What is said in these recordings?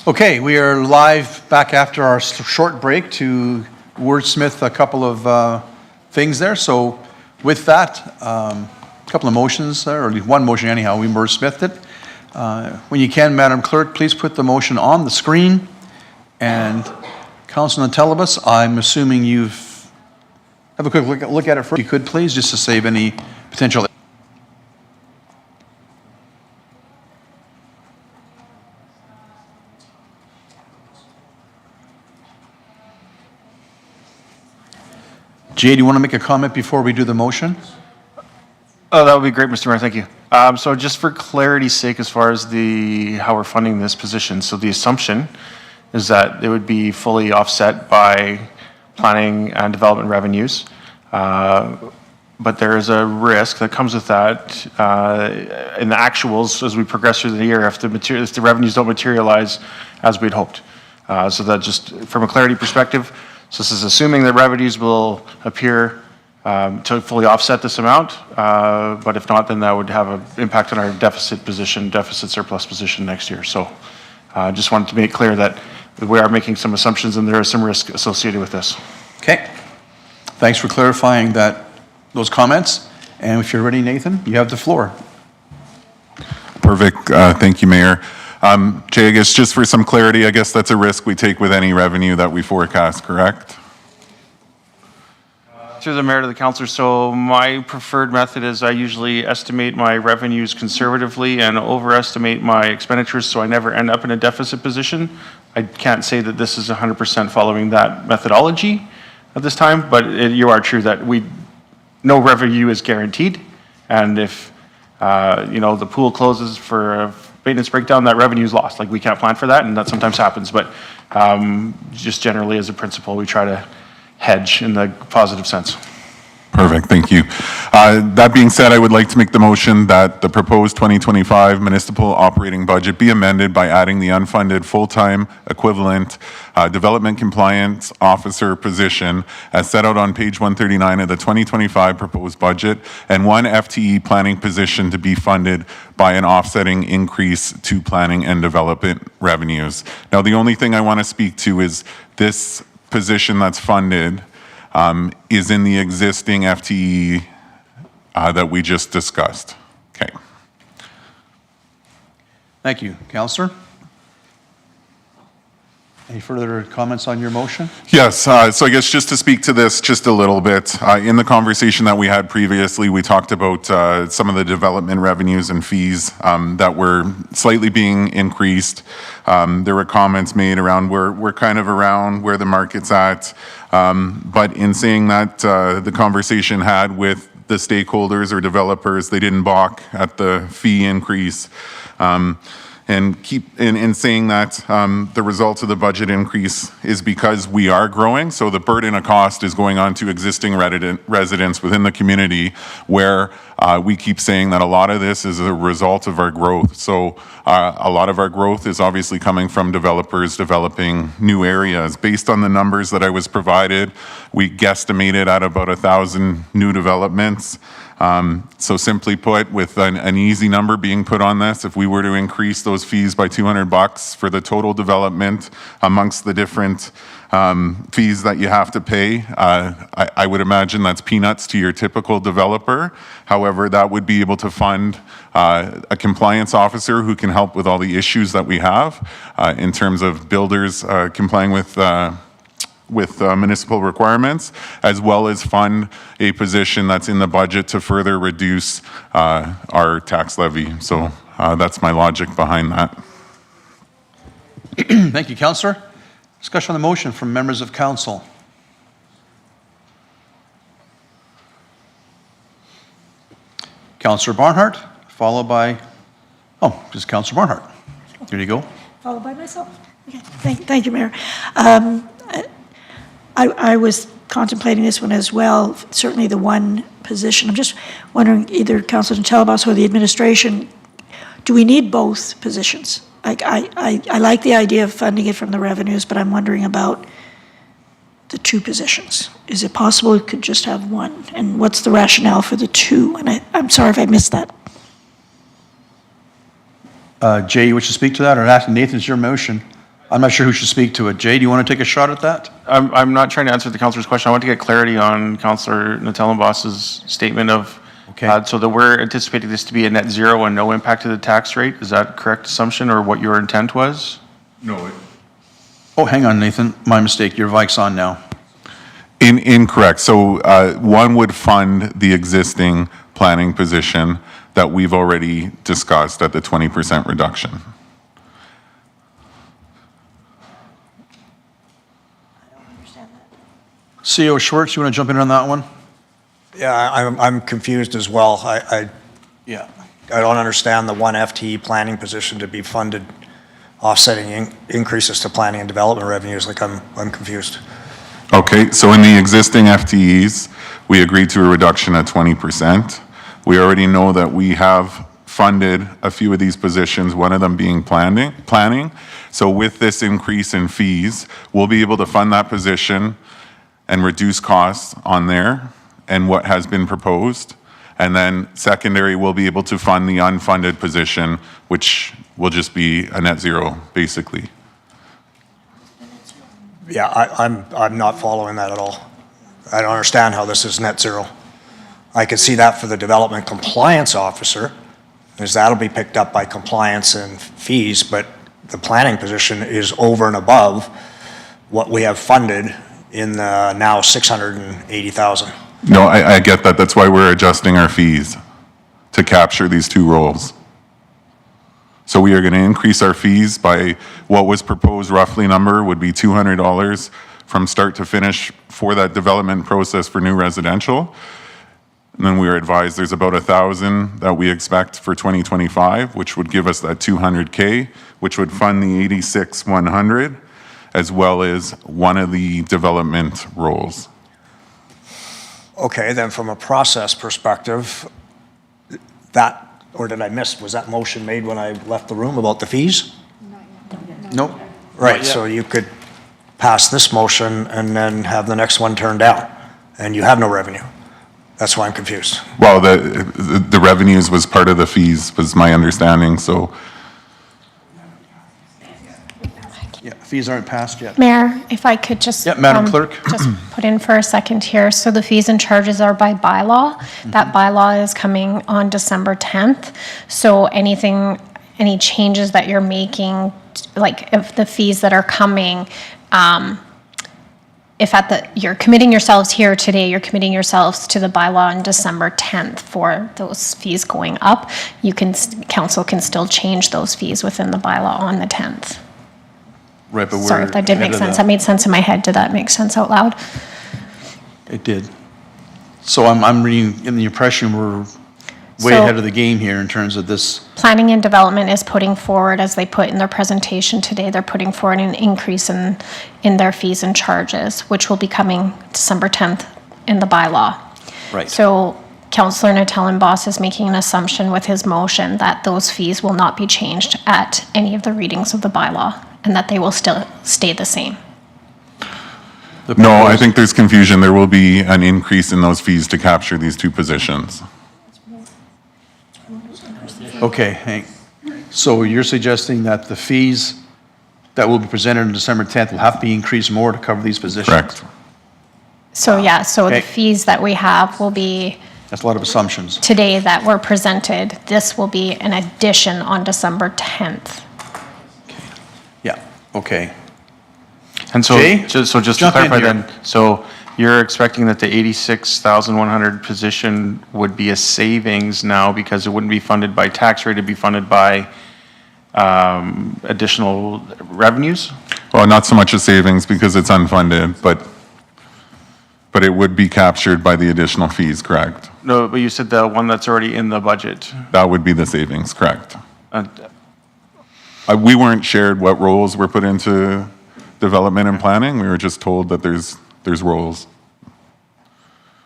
Okay, we are live back after our short break to wordsmith a couple of things there. So with that, a couple of motions there, or at least one motion anyhow, we wordsmithed it. When you can, Madam Clerk, please put the motion on the screen. And Councilor Telebus, I'm assuming you've have a quick look at it first, if you could please, just to save any potential. Jay, do you want to make a comment before we do the motion? Oh, that would be great, Mr. Mayor. Thank you. So just for clarity's sake, as far as how we're funding this position, so the assumption is that it would be fully offset by planning and development revenues. But there is a risk that comes with that in the actuals as we progress through the year if the revenues don't materialize as we'd hoped. So that just from a clarity perspective, so this is assuming that revenues will appear to fully offset this amount, but if not, then that would have an impact on our deficit surplus position next year. So just wanted to make clear that we are making some assumptions and there is some risk associated with this. Okay. Thanks for clarifying those comments. And if you're ready, Nathan, you have the floor. Perfect. Thank you, Mayor. Jay, I guess just for some clarity, I guess that's a risk we take with any revenue that we forecast, correct? Through the mayor to the councillor, so my preferred method is I usually estimate my revenues conservatively and overestimate my expenditures so I never end up in a deficit position. I can't say that this is 100% following that methodology at this time, but you are true that no revenue is guaranteed, and if the pool closes for a maintenance breakdown, that revenue is lost. Like, we can't plan for that, and that sometimes happens, but just generally as a principle, we try to hedge in the positive sense. Perfect, thank you. That being said, I would like to make the motion that the proposed 2025 municipal operating budget be amended by adding the unfunded full-time equivalent development compliance officer position as set out on page 139 of the 2025 proposed budget, and one FTE planning position to be funded by an offsetting increase to planning and development revenues. Now, the only thing I want to speak to is this position that's funded is in the existing FTE that we just discussed. Okay. Thank you. Councillor? Any further comments on your motion? Yes, so I guess just to speak to this just a little bit, in the conversation that we had previously, we talked about some of the development revenues and fees that were slightly being increased. There were comments made around we're kind of around where the market's at, but in saying that, the conversation had with the stakeholders or developers, they didn't balk at the fee increase. And in saying that the result of the budget increase is because we are growing, so the burden of cost is going on to existing residents within the community, where we keep saying that a lot of this is a result of our growth. So a lot of our growth is obviously coming from developers developing new areas. Based on the numbers that I was provided, we guesstimated at about 1,000 new developments. So simply put, with an easy number being put on this, if we were to increase those fees by $200 for the total development amongst the different fees that you have to pay, I would imagine that's peanuts to your typical developer. However, that would be able to fund a compliance officer who can help with all the issues that we have in terms of builders complying with municipal requirements, as well as fund a position that's in the budget to further reduce our tax levy. So that's my logic behind that. Thank you, Councillor. Discussion on the motion from members of council. Councillor Barnhart, followed by, just Councillor Barnhart. There you go. Followed by myself. Okay, thank you, Mayor. I was contemplating this one as well, certainly the one position. I'm just wondering, either Councillor Telebas or the administration, do we need both positions? I like the idea of funding it from the revenues, but I'm wondering about the two positions. Is it possible it could just have one? And what's the rationale for the two? And I'm sorry if I missed that. Jay, you wish to speak to that, or actually, Nathan, it's your motion. I'm not sure who should speak to it. Jay, do you want to take a shot at that? I'm not trying to answer the councillor's question. I want to get clarity on Councillor Natellenboss's statement of, Okay. so that we're anticipating this to be a net zero and no impact to the tax rate. Is that a correct assumption, or what your intent was? No. Oh, hang on, Nathan. My mistake. Your mic's on now. Incorrect. So one would fund the existing planning position that we've already discussed at the 20% reduction. CEO Schwartz, you want to jump in on that one? Yeah, I'm confused as well. Yeah. I don't understand the one FTE planning position to be funded offsetting increases to planning and development revenues. Like I'm confused. Okay, so in the existing FTEs, we agreed to a reduction of 20%. We already know that we have funded a few of these positions, one of them being planning. So with this increase in fees, we'll be able to fund that position and reduce costs on there and what has been proposed. And then secondary, we'll be able to fund the unfunded position, which will just be a net zero, basically. Yeah, I'm not following that at all. I don't understand how this is net zero. I could see that for the development compliance officer, is that'll be picked up by compliance and fees, but the planning position is over and above what we have funded in the now 680,000. No, I get that. That's why we're adjusting our fees to capture these two roles. So we are going to increase our fees by what was proposed roughly number would be $200 from start to finish for that development process for new residential. And then we were advised there's about 1,000 that we expect for 2025, which would give us that 200K, which would fund the 86,100, as well as one of the development roles. Okay, then from a process perspective, that, or did I miss, was that motion made when I left the room about the fees? Nope. Right, so you could pass this motion and then have the next one turned down, and you have no revenue. That's why I'm confused. Well, the revenues was part of the fees, was my understanding, so. Yeah, fees aren't passed yet. Mayor, if I could just. Yeah, Madam Clerk. Just put in for a second here. So the fees and charges are by bylaw. That bylaw is coming on December 10th. So anything, any changes that you're making, like if the fees that are coming, if you're committing yourselves here today, you're committing yourselves to the bylaw on December 10th for those fees going up, council can still change those fees within the bylaw on the 10th. Right, but we're Sorry if that didn't make ahead of sense. That made sense in my head. Did that make sense out loud? It did. So I'm reading in the impression we're way So- ahead of the game here in terms of this. Planning and Development is putting forward, as they put in their presentation today, they're putting forward an increase in their fees and charges, which will be coming December 10th in the bylaw. Right. So Councillor Natellenboss is making an assumption with his motion that those fees will not be changed at any of the readings of the bylaw and that they will still stay the same. No, I think there's confusion. There will be an increase in those fees to capture these two positions. Okay, Hank. So you're suggesting that the fees that will be presented on December 10th will have to be increased more to cover these positions? Correct. So yeah, so Okay. the fees that we have will be That's a lot of assumptions. today that were presented. This will be an addition on December 10th. Yeah, okay. And so, Jay? just to Jump in clarify here. then, so you're expecting that the 86,100 position would be a savings now because it wouldn't be funded by tax rate, it'd be funded by additional revenues? Well, not so much a savings because it's unfunded, but it would be captured by the additional fees, correct? No, but you said the one that's already in the budget. That would be the savings, correct? Uh, We weren't shared what roles were put into development and planning. We were just told that there's roles.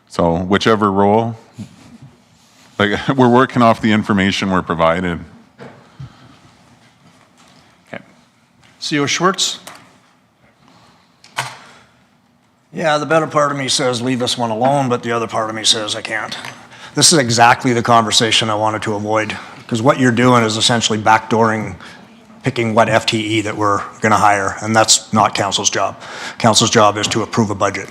So whichever role, like, we're working off the information we're provided. Okay. CEO Schwartz? Yeah, the better part of me says leave this one alone, but the other part of me says I can't. This is exactly the conversation I wanted to avoid, because what you're doing is essentially backdooring picking what FTE that we're going to hire, and that's not council's job. Council's job is to approve a budget.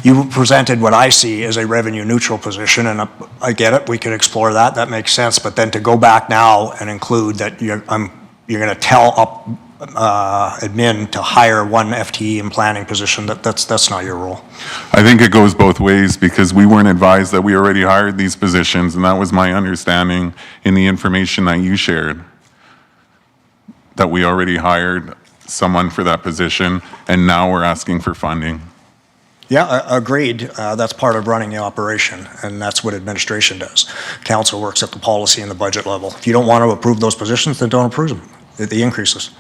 You presented what I see as a revenue neutral position, and I get it, we could explore that, that makes sense, but then to go back now and include that you're going to tell admin to hire one FTE in planning position, that's not your role. I think it goes both ways because we weren't advised that we already hired these positions, and that was my understanding in the information that you shared, that we already hired someone for that position, and now we're asking for funding. Yeah, agreed. That's part of running the operation, and that's what administration does. Council works at the policy and the budget level. If you don't want to approve those positions, then don't approve them, the increases.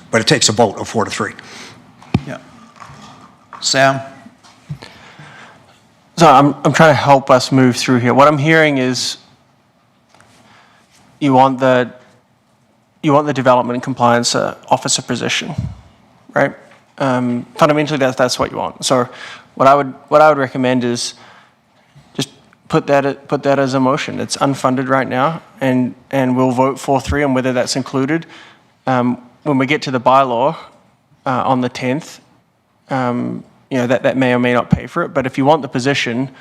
But it takes a vote of 4-3. Yeah. Sam? So I'm trying to help us move through here. What I'm hearing is you want the development and compliance officer position, right? Fundamentally, that's what you want. So what I would recommend is just put that as a motion. It's unfunded right now, and we'll vote 4-3 on whether that's included. When we get to the bylaw on the 10th, that may or may not pay for it. But if you want the position,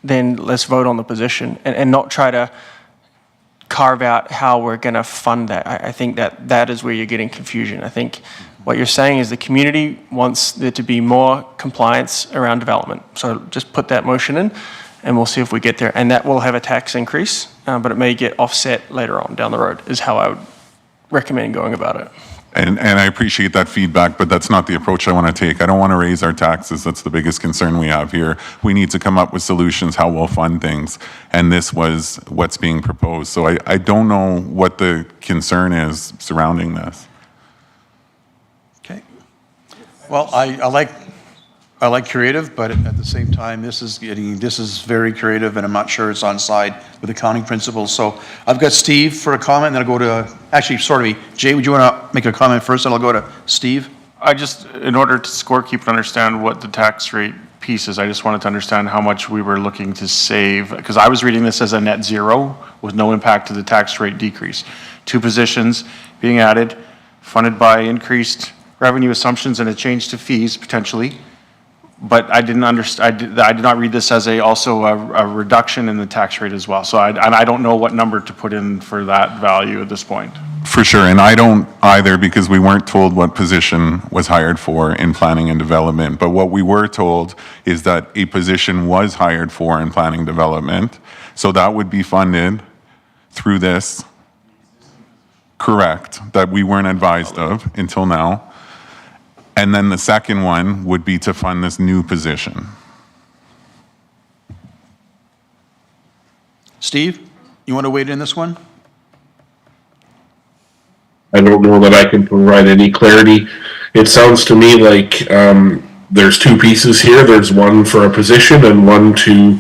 then let's vote on the position and not try to carve out how we're going to fund that. I think that is where you're getting confusion. I think what you're saying is the community wants there to be more compliance around development. So just put that motion in, and we'll see if we get there. And that will have a tax increase, but it may get offset later on down the road, is how I would recommend going about it. And I appreciate that feedback, but that's not the approach I want to take. I don't want to raise our taxes. That's the biggest concern we have here. We need to come up with solutions, how we'll fund things. And this was what's being proposed. So I don't know what the concern is surrounding this. Okay. Well, I like creative, but at the same time, this is very creative, and I'm not sure it's on side with accounting principles. So I've got Steve for a comment, and then I'll go to, actually, Jay, would you want to make a comment first, and I'll go to Steve? I just, in order to scorekeep and understand what the tax rate piece is, I just wanted to understand how much we were looking to save, because I was reading this as a net zero with no impact to the tax rate decrease. 2 positions being added, funded by increased revenue assumptions and a change to fees potentially. But I didn't understand. I did not read this as also a reduction in the tax rate as well. So I don't know what number to put in for that value at this point. For sure, and I don't either because we weren't told what position was hired for in planning and development. But what we were told is that a position was hired for in planning development. So that would be funded through this. Correct, that we weren't advised of until now. And then the second one would be to fund this new position. Steve, you want to wade in this one? I don't know that I can provide any clarity. It sounds to me like there's 2 pieces here. There's one for a position and one to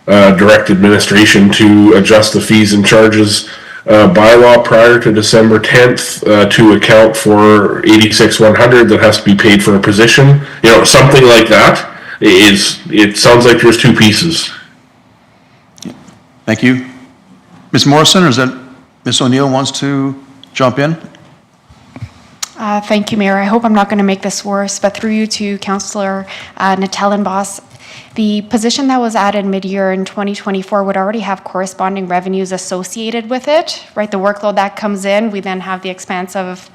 direct administration to adjust the fees and charges bylaw prior to December 10th to account for 86,100 that has to be paid for a position. Something like that. It sounds like there's 2 pieces. Thank you. Ms. Morrison, or is that Ms. O'Neill wants to jump in? Thank you, Mayor. I hope I'm not going to make this worse, but through you to Councillor Natellenbos, the position that was added mid-year in 2024 would already have corresponding revenues associated with it, right? The workload that comes in, we then have the expense of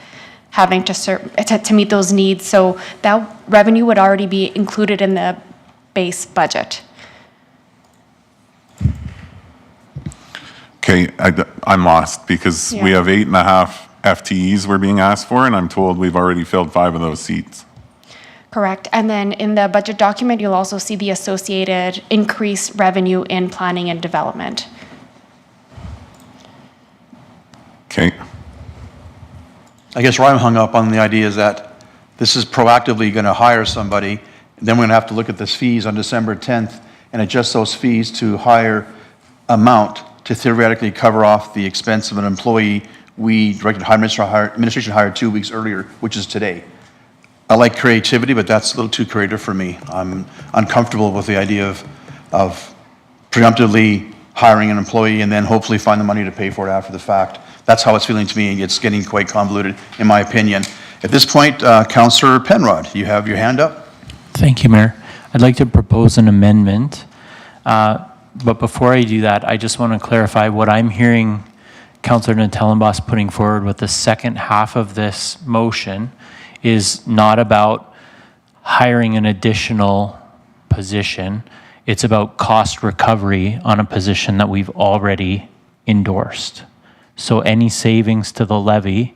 having to meet those needs. So that revenue would already be included in the base budget. Okay, I'm lost because we have 8.5 FTEs we're being asked for, and I'm told we've already filled 5 of those seats. Correct. And then in the budget document, you'll also see the associated increased revenue in planning and development. Okay. I guess where I'm hung up on the idea is that this is proactively going to hire somebody, and then we're going to have to look at this fees on December 10th and adjust those fees to higher amount to theoretically cover off the expense of an employee we administration hired 2 weeks earlier, which is today. I like creativity, but that's a little too creative for me. I'm uncomfortable with the idea of preemptively hiring an employee and then hopefully find the money to pay for it after the fact. That's how it's feeling to me. It's getting quite convoluted, in my opinion. At this point, Councillor Penrod, you have your hand up. Thank you, Mayor. I'd like to propose an amendment. But before I do that, I just want to clarify what I'm hearing Councillor Natellenbos putting forward with the second half of this motion is not about hiring an additional position. It's about cost recovery on a position that we've already endorsed. So any savings to the levy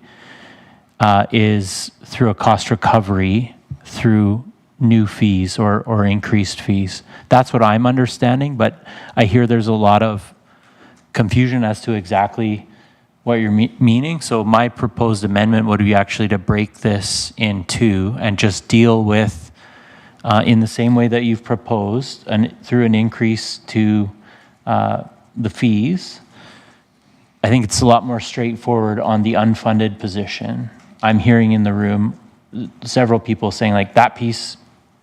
is through a cost recovery through new fees or increased fees. That's what I'm understanding, but I hear there's a lot of confusion as to exactly what you're meaning. So my proposed amendment would be actually to break this in two and just deal with, in the same way that you've proposed, through an increase to the fees. I think it's a lot more straightforward on the unfunded position. I'm hearing in the room several people saying like that piece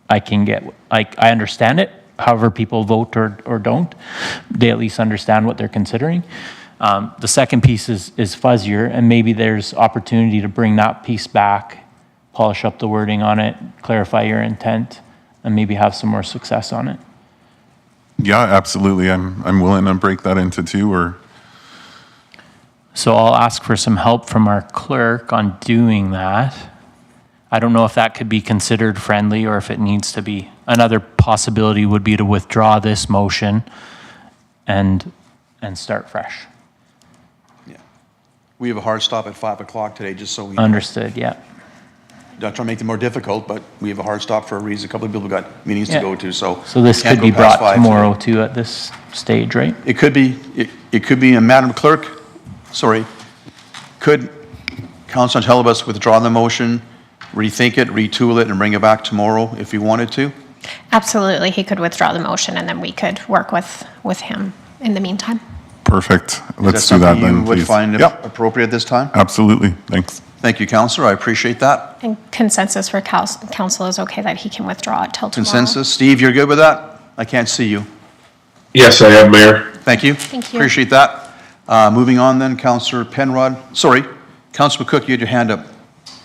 I can get, like I understand it, however people vote or don't, they at least understand what they're considering. The second piece is fuzzier, and maybe there's opportunity to bring that piece back, polish up the wording on it, clarify your intent, and maybe have some more success on it. Yeah, absolutely. I'm willing to break that into two or. So I'll ask for some help from our clerk on doing that. I don't know if that could be considered friendly or if it needs to be. Another possibility would be to withdraw this motion and start fresh. Yeah. We have a hard stop at 5 o'clock today, just so we know. Understood, yeah. Not trying to make it more difficult, but we have a hard stop for a reason. A couple of people have got meetings to Yeah. go to, so. So this can't could be go past brought 5 tomorrow today. too at this stage, right? It could be, it could be, Madam Clerk, sorry, could Councilor Natellenbos withdraw the motion, rethink it, retool it, and bring it back tomorrow if he wanted to? Absolutely, he could withdraw the motion and then we could work with him in the meantime. Perfect. Let's Is do that something then, you would please. find Yep, appropriate this time? absolutely. Thanks. Thank you, Councillor. I appreciate that. And consensus for council is okay that he can withdraw it till tomorrow. Consensus. Steve, you're good with that? I can't see you. Yes, I am, Mayor. Thank you. Thank you. Appreciate that. Moving on then, Councillor Penrod. Sorry, Councillor McCook, you had your hand up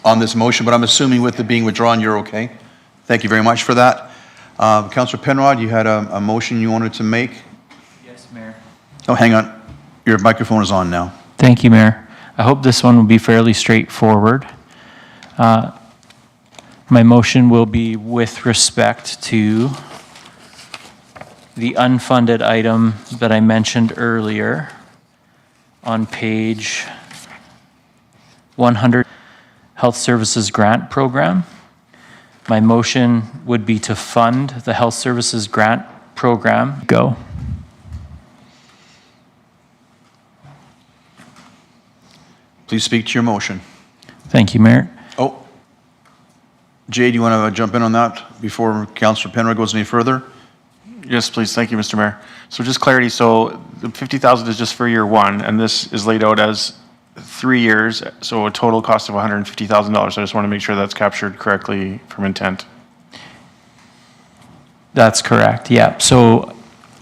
on this motion, but I'm assuming with it being withdrawn, you're okay. Thank you very much for that. Councillor Penrod, you had a motion you wanted to make? Yes, Mayor. Oh, hang on. Your microphone is on now. Thank you, Mayor. I hope this one will be fairly straightforward. My motion will be with respect to the unfunded item that I mentioned earlier on page 100, Health Services Grant Program. My motion would be to fund the Health Services Grant Program. Go. Please speak to your motion. Thank you, Mayor. Oh, Jay, do you want to jump in on that before Councillor Penrod goes any further? Yes, please. Thank you, Mr. Mayor. So just clarity, so the 50,000 is just for year one, and this is laid out as 3 years, so a total cost of $150,000. I just want to make sure that's captured correctly from intent. That's correct, yeah. So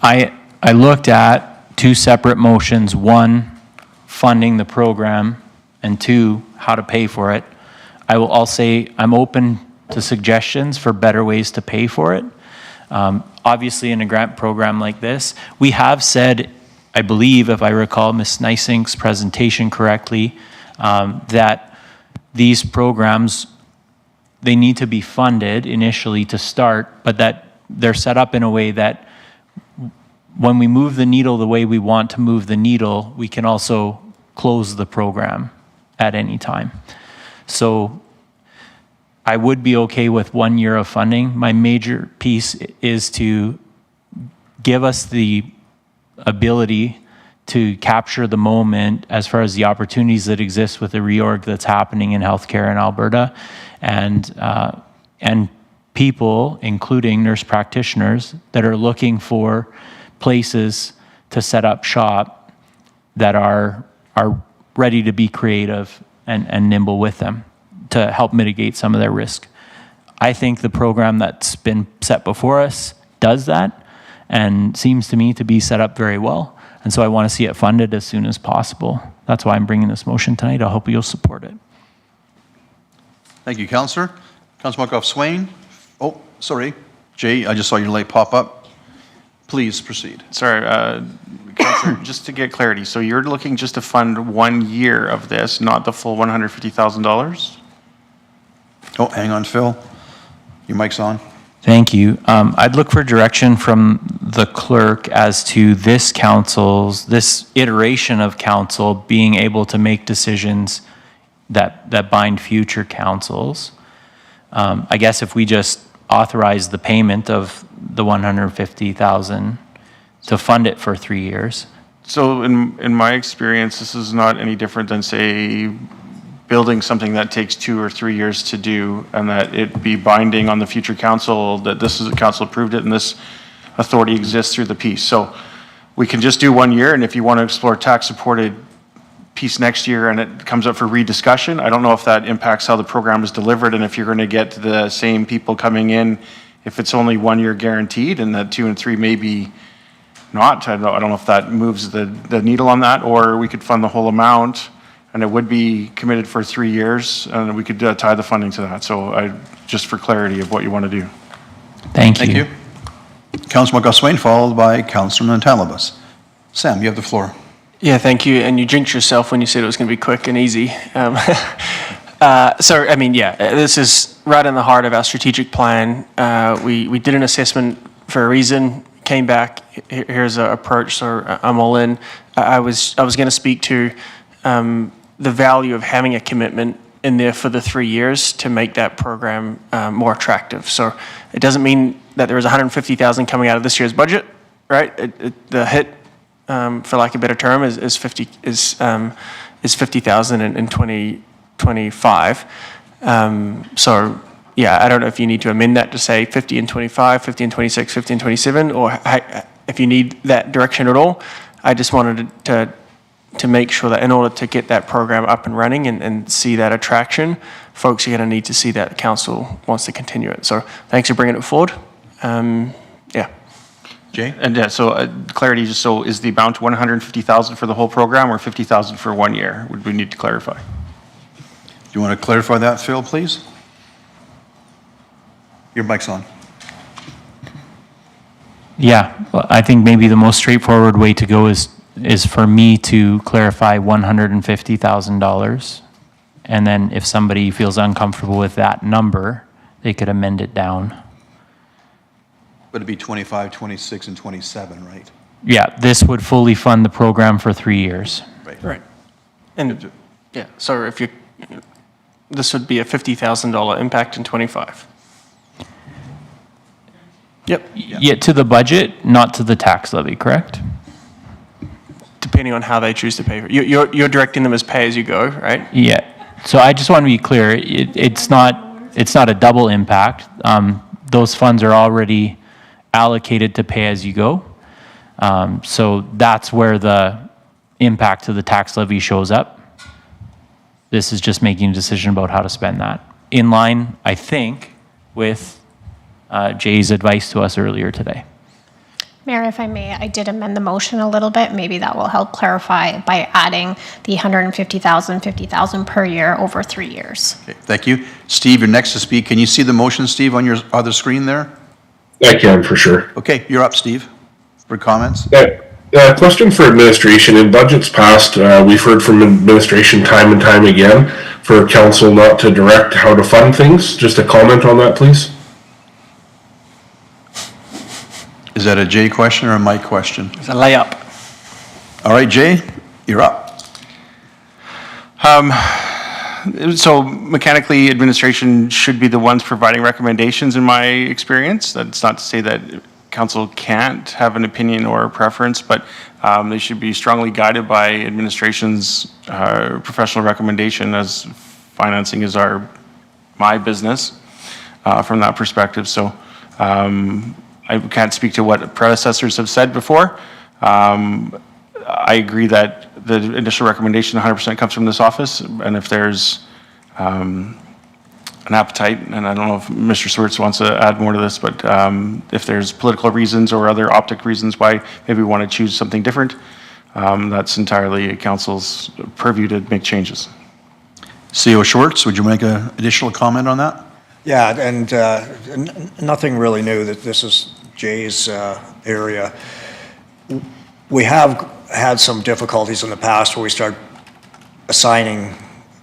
I looked at two separate motions, one, funding the program, and two, how to pay for it. I'll say I'm open to suggestions for better ways to pay for it. Obviously, in a grant program like this, we have said, I believe, if I recall Ms. Nysink's presentation correctly, that these programs, they need to be funded initially to start, but that they're set up in a way that when we move the needle the way we want to move the needle, we can also close the program at any time. So I would be okay with 1 year of funding. My major piece is to give us the ability to capture the moment as far as the opportunities that exist with the reorg that's happening in healthcare in Alberta, and people, including nurse practitioners, that are looking for places to set up shop that are ready to be creative and nimble with them to help mitigate some of their risk. I think the program that's been set before us does that and seems to me to be set up very well. And so I want to see it funded as soon as possible. that's why I'm bringing this motion tonight. I hope you'll support it. Thank you, Councillor. Councillor Markov Swain. Oh, sorry. Jay, I just saw your light pop up. Please proceed. Sorry, Councillor, just to get clarity, so you're looking just to fund 1 year of this, not the full $150,000? Oh, hang on, Phil. Your mic's on. Thank you. I'd look for direction from the clerk as to this iteration of council being able to make decisions that bind future councils. I guess if we just authorize the payment of the $150,000 to fund it for 3 years. So in my experience, this is not any different than, say, building something that takes 2 or 3 years to do, and that it be binding on the future council, that this is, the council approved it, and this authority exists through the piece. So we can just do 1 year, and if you want to explore tax-supported piece next year and it comes up for rediscussion, I don't know if that impacts how the program is delivered, and if you're going to get the same people coming in, if it's only 1 year guaranteed, and that 2 and 3 maybe not. I don't know if that moves the needle on that, or we could fund the whole amount, and it would be committed for 3 years, and we could tie the funding to that. So just for clarity of what you want to do. Thank you. Thank you. Councillor Markov Swain, followed by Councillor Natalibus. Sam, you have the floor. Yeah, thank you. And you jinxed yourself when you said it was going to be quick and easy. So, I mean, yeah, this is right in the heart of our strategic plan. We did an assessment for a reason, came back, here's an approach, so I'm all in. I was going to speak to the value of having a commitment in there for the 3 years to make that program more attractive. So it doesn't mean that there is $150,000 coming out of this year's budget, right? The hit, for lack of a better term, is 50,000 in 2025. So yeah, I don't know if you need to amend that to say 50 and 25, 50 and 26, 50 and 27, or if you need that direction at all. I just wanted to make sure that in order to get that program up and running and see that attraction, folks are going to need to see that council wants to continue it. So thanks for bringing it forward. Yeah. Jay? And yeah, so clarity, just so is the amount 150,000 for the whole program or 50,000 for 1 year? Would we need to clarify? Do you want to clarify that, Phil, please? Your mic's on. Yeah, well, I think maybe the most straightforward way to go is for me to clarify $150,000. And then if somebody feels uncomfortable with that number, they could amend it down. But it'd be 25, 26, and 27, right? Yeah, this would fully fund the program for 3 years. Right. And yeah, so if you, this would be a $50,000 impact in 25. Yep. Yet to the budget, not to the tax levy, correct? Depending on how they choose to pay for it. You're directing them as pay as you go, right? Yeah. So I just want to be clear, it's not a double impact. Those funds are already allocated to pay as you go. So that's where the impact to the tax levy shows up. This is just making a decision about how to spend that. In line, I think, with Jay's advice to us earlier today. Mayor, if I may, I did amend the motion a little bit. Maybe that will help clarify by adding the 150,000, 50,000 per year over 3 years. Okay, thank you. Steve, you're next to speak. Can you see the motion, Steve, on your other screen there? I can, for sure. Okay, you're up, Steve, for comments. Question for administration. In budgets past, we've heard from administration time and time again for council not to direct how to fund things. Just a comment on that, please. Is that a Jay question or a Mike question? It's a layup. All right, Jay, you're up. So mechanically, administration should be the ones providing recommendations in my experience. That's not to say that council can't have an opinion or a preference, but they should be strongly guided by administration's professional recommendation, as financing is my business from that perspective. So I can't speak to what predecessors have said before. I agree that the initial recommendation 100% comes from this office, and if there's an appetite, and I don't know if Mr. Swartz wants to add more to this, but if there's political reasons or other optic reasons why maybe we want to choose something different, That's entirely council's purview to make changes. CEO Schwartz, would you make an additional comment on that? Yeah, and nothing really new, that this is Jay's area. We have had some difficulties in the past where we start assigning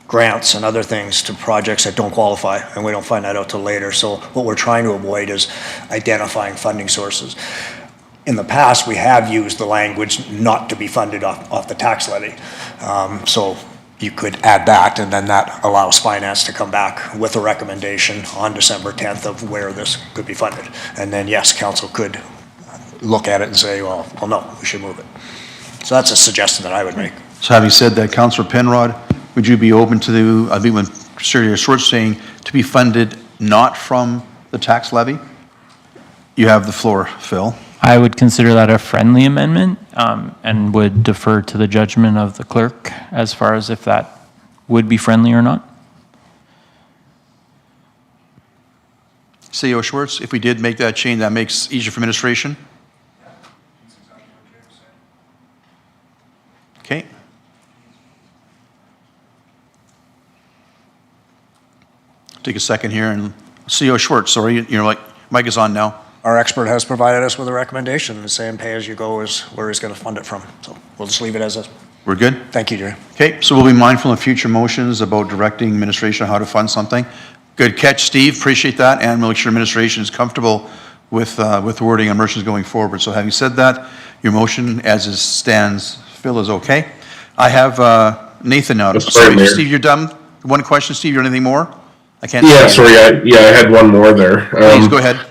grants and other things to projects that don't qualify, and we don't find that out till later. So what we're trying to avoid is identifying funding sources. In the past, we have used the language not to be funded off the tax levy. So you could add that, and then that allows finance to come back with a recommendation on December 10th of where this could be funded. And then, yes, council could look at it and say, well, no, we should move it. So that's a suggestion that I would make. So having said that, Councillor Penrod, would you be open to, I think when CEO Schwartz saying to be funded not from the tax levy? You have the floor, Phil. I would consider that a friendly amendment and would defer to the judgment of the clerk as far as if that would be friendly or not. CEO Schwartz, if we did make that change, that makes easier for administration? Okay. Take a second here, and CEO Schwartz, sorry, you're like, mic is on now. Our expert has provided us with a recommendation, and saying pay-as-you-go is where he's going to fund it from. So we'll just leave it as is. We're good? Thank you, Jerry. Okay, so we'll be mindful of future motions about directing administration how to fund something. Good catch, Steve, appreciate that, and we'll make sure administration is comfortable with wording on motions going forward. So having said that, your motion as it stands, Phil, is okay. I have Nathan now. Sorry, Steve, you're done? One question, Steve, you have anything more? I can't. Yeah, sorry, I had one more there. Please, go ahead.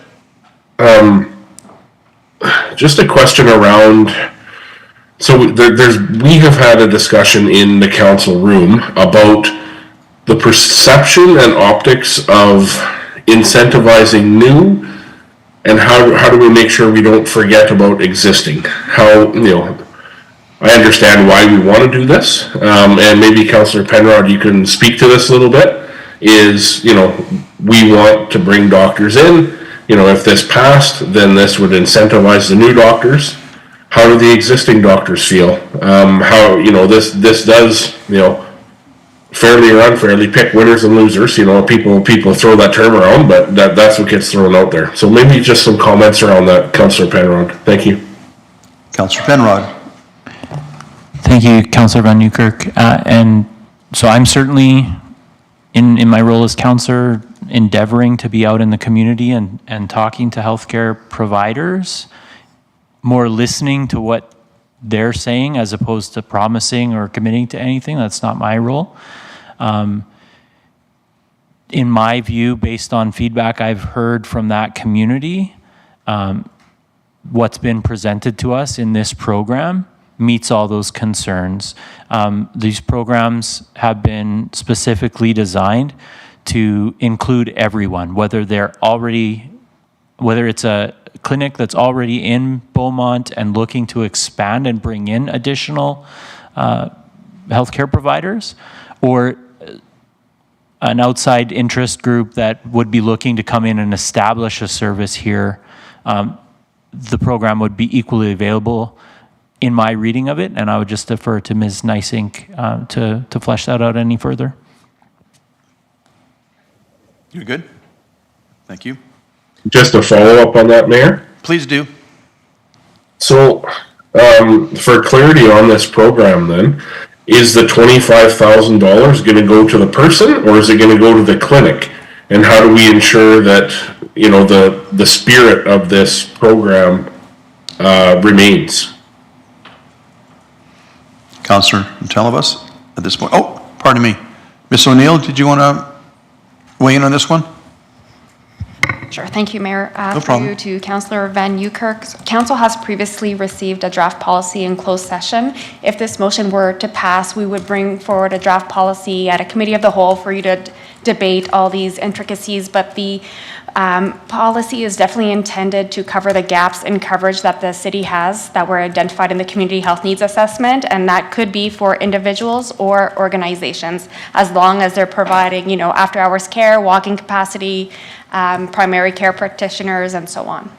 Just a question around, so we have had a discussion in the council room about the perception and optics of incentivizing new, and how do we make sure we don't forget about existing? How, I understand why we want to do this, and maybe Councillor Penrod, you can speak to this a little bit, is, we want to bring doctors in. If this passed, then this would incentivize the new doctors. How do the existing doctors feel? How, this does, fairly or unfairly pick winners and losers. People throw that term around, but that's what gets thrown out there. So maybe just some comments around that, Councillor Penrod. Thank you. Councillor Penrod. Thank you, Councillor Van Newkirk. And so I'm certainly, in my role as councillor, endeavoring to be out in the community and talking to healthcare providers, more listening to what they're saying as opposed to promising or committing to anything. That's not my role. In my view, based on feedback I've heard from that community, what's been presented to us in this program meets all those concerns. These programs have been specifically designed to include everyone, whether it's a clinic that's already in Beaumont and looking to expand and bring in additional healthcare providers, or an outside interest group that would be looking to come in and establish a service here. The program would be equally available in my reading of it, and I would just defer to Ms. Nysink to flesh that out any further. You're good? Thank you. Just a follow-up on that, Mayor. Please do. So, for clarity on this program then, is the $25,000 going to go to the person, or is it going to go to the clinic? And how do we ensure that, the spirit of this program remains? Councillor Telebus at this point. Oh, pardon me. Ms. O'Neill, did you want to weigh in on this one? Sure, thank you, Mayor. No problem. Through to Councillor Van Newkirk. Council has previously received a draft policy in closed session. If this motion were to pass, we would bring forward a draft policy at a committee of the whole for you to debate all these intricacies, but the policy is definitely intended to cover the gaps in coverage that the city has that were identified in the community health needs assessment, and that could be for individuals or organizations, as long as they're providing, after hours care, walking capacity, primary care practitioners, and so on.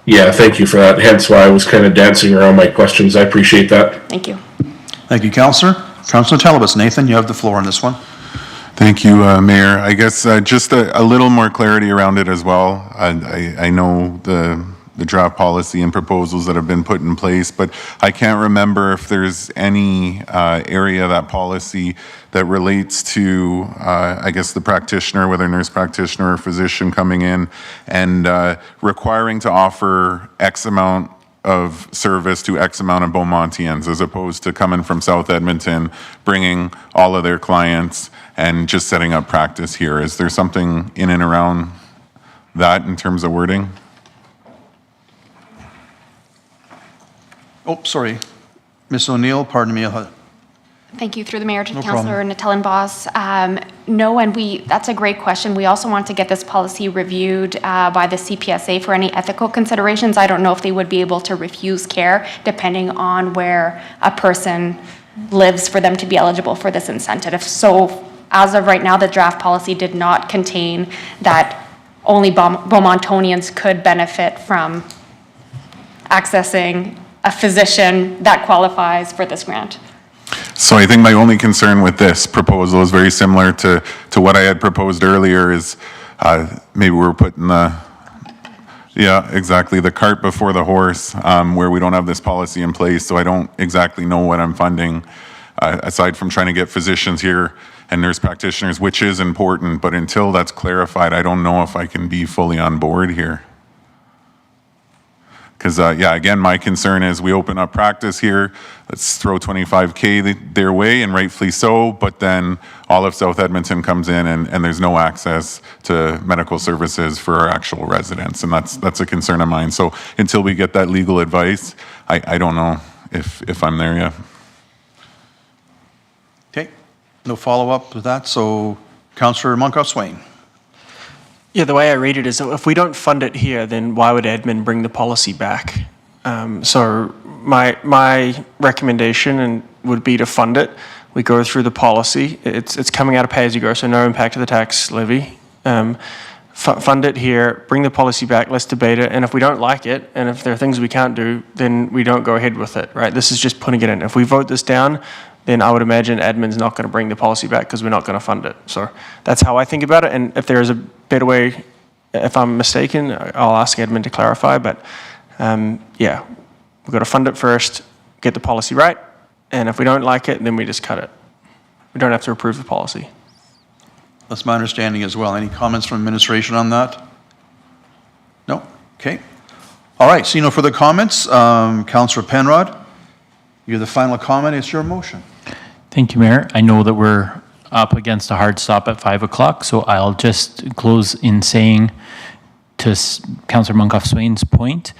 Yeah, thank you for that. Hence why I was kind of dancing around my questions. I appreciate that. Thank you. Thank you, Councillor. Councillor Telebas. Nathan, you have the floor on this one. Thank you, Mayor. I guess just a little more clarity around it as well. I know the draft policy and proposals that have been put in place, but I can't remember if there's any area of that policy that relates to, I guess, the practitioner, whether nurse practitioner or physician coming in and requiring to offer X amount of service to X amount of Beaumontians, as opposed to coming from South Edmonton, bringing all of their clients and just setting up practice here. Is there something in and around that in terms of wording? Oh, sorry. Ms. O'Neill, pardon me. Thank you. Through the mayor to No Councillor Natellenboss. No, and that's a great question. We also want to get this policy reviewed by the CPSA for any ethical considerations. I don't know if they would be able to refuse care depending on where a person lives for them to be eligible for this incentive. So as of right now, the draft policy did not contain that only Beaumontonians could benefit from accessing a physician that qualifies for this grant. So I think my only concern with this proposal is very similar to what I had proposed earlier is maybe we're putting the cart before the horse, where we don't have this policy in place, so I don't exactly know what I'm funding, aside from trying to get physicians here and nurse practitioners, which is important, but until that's clarified, I don't know if I can be fully on board here. Because, again, my concern is we open up practice here, let's throw 25K their way, and rightfully so, but then all of South Edmonton comes in and there's no access to medical services for our actual residents, and that's a concern of mine. So until we get that legal advice, I don't know if I'm there yet. Okay, no follow-up with that, so Councillor Monkoff-Swain. Yeah, the way I read it is if we don't fund it here, then why would admin bring the policy back? So my recommendation would be to fund it. We go through the policy. It's coming out of pay-as-you-go, so no impact to the tax levy. Fund it here, bring the policy back, let's debate it, and if we don't like it, and if there are things we can't do, then we don't go ahead with it, right? This is just putting it in. If we vote this down, then I would imagine admin's not going to bring the policy back because we're not going to fund it. So that's how I think about it, and if there is a better way, if I'm mistaken, I'll ask admin to clarify, but yeah, we've got to fund it first, get the policy right, and if we don't like it, then we just cut it. We don't have to approve the policy. That's my understanding as well. Any comments from administration on that? No? Okay. All right, seeing no further comments, Councillor Penrod, you're the final comment. It's your motion. Thank you, Mayor. I know that we're up against a hard stop at 5 o'clock, so I'll just close in saying to Councillor Monkoff-Swain's point,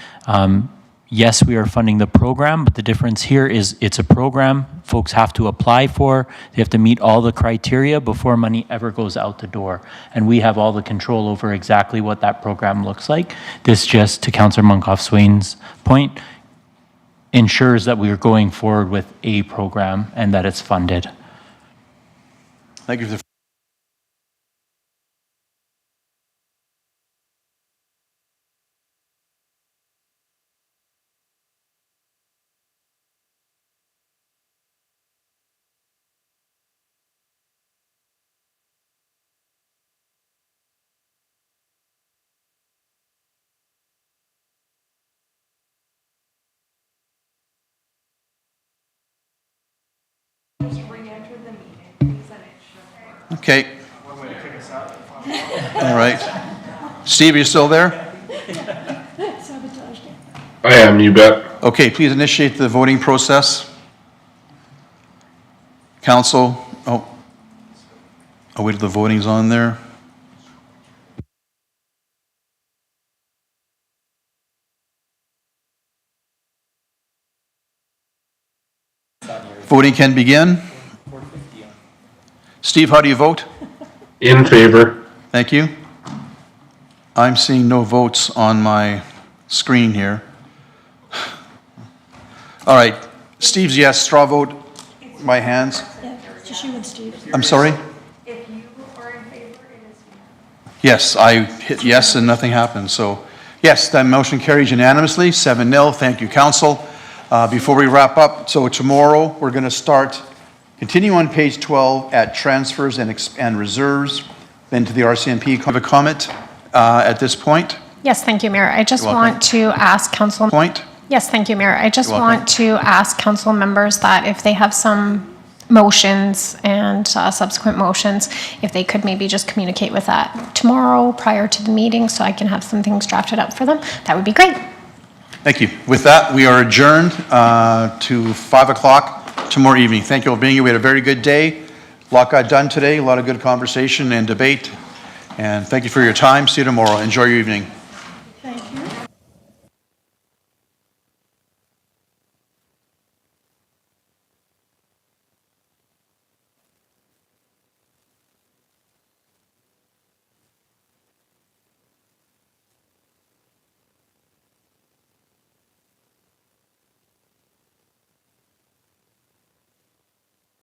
yes, we are funding the program, but the difference here is it's a program folks have to apply for. They have to meet all the criteria before money ever goes out the door. And we have all the control over exactly what that program looks like. This just, to Councillor Monkoff-Swain's point, ensures that we are going forward with a program and that it's funded. Thank you for the Okay. All right. Steve, are you still there? I am, you bet. Okay, please initiate the voting process. Council, I'll wait till the voting's on there. Voting can begin. Steve, how do you vote? In favor. Thank you. I'm seeing no votes on my screen here. All right, Steve's yes, straw vote by hands. Yeah, just you and Steve. I'm sorry? If you are in favor, it is. Yes, I hit yes and nothing happened, so Yes, that motion carries unanimously, 7-0. Thank you, council. Before we wrap up, so tomorrow, we're going to continue on page 12 at transfers and reserves, then to the RCMP. Have a comment at this point? Yes, thank you, Mayor. I just You're welcome. want to ask council. Point? Yes, thank you, Mayor. I just You're welcome. want to ask council members that if they have some motions and subsequent motions, if they could maybe just communicate with that tomorrow prior to the meeting so I can have some things drafted up for them, that would be great. Thank you. With that, we are adjourned to 5 o'clock tomorrow evening. Thank you all for being here. We had a very good day. A lot got done today, a lot of good conversation and debate. And thank you for your time. See you tomorrow. Enjoy your evening.